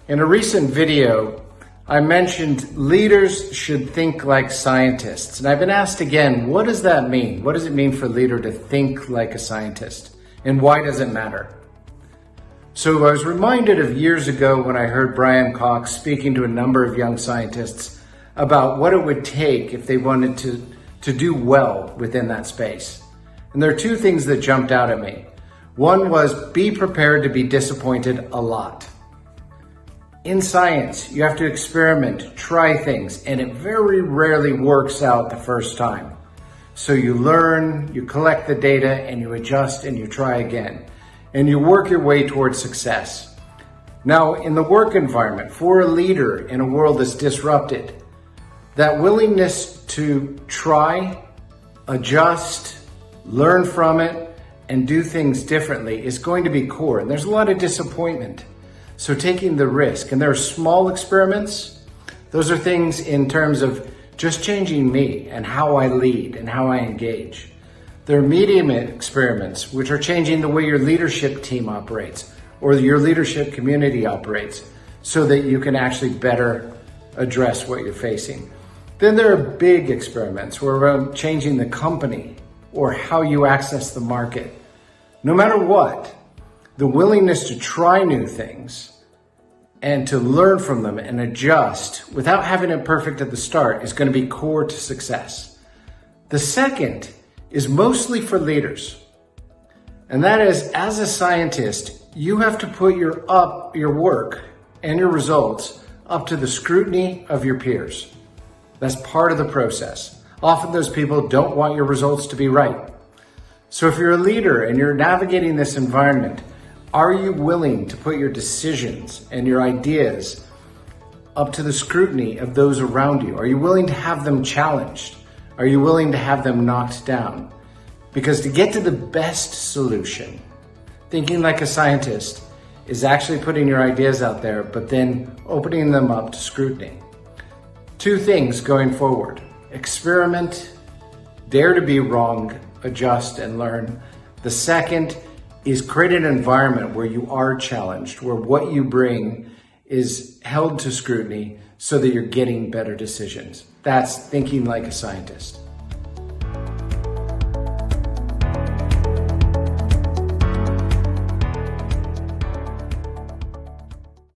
In a recent video, I mentioned leaders should think like scientists. And I've been asked again, what does that mean? What does it mean for a leader to think like a scientist? And why does it matter? So I was reminded of years ago when I heard Brian Cox speaking to a number of young scientists about what it would take if they wanted to do well within that space. And there are two things that jumped out at me. One was be prepared to be disappointed a lot. In science, you have to experiment, try things, and it very rarely works out the first time. So you learn, you collect the data, and you adjust and you try again. And you work your way towards success. Now, in the work environment, for a leader in a world that's disrupted, that willingness to try, adjust, learn from it, and do things differently is going to be core. And there's a lot of disappointment. So taking the risk, and there are small experiments. Those are things in terms of just changing me and how I lead and how I engage. There are medium experiments, which are changing the way your leadership team operates or your leadership community operates so that you can actually better address what you're facing. Then there are big experiments where we're changing the company or how you access the market. No matter what, the willingness to try new things and to learn from them and adjust without having it perfect at the start is going to be core to success. The second is mostly for leaders. And that is, as a scientist, you have to put your work and your results up to the scrutiny of your peers. That's part of the process. Often those people don't want your results to be right. So if you're a leader and you're navigating this environment, are you willing to put your decisions and your ideas up to the scrutiny of those around you? Are you willing to have them challenged? Are you willing to have them knocked down? Because to get to the best solution, thinking like a scientist is actually putting your ideas out there, but then opening them up to scrutiny. Two things going forward: experiment, dare to be wrong, adjust and learn. The second is create an environment where you are challenged, where what you bring is held to scrutiny so that you're getting better decisions. That's thinking like a scientist.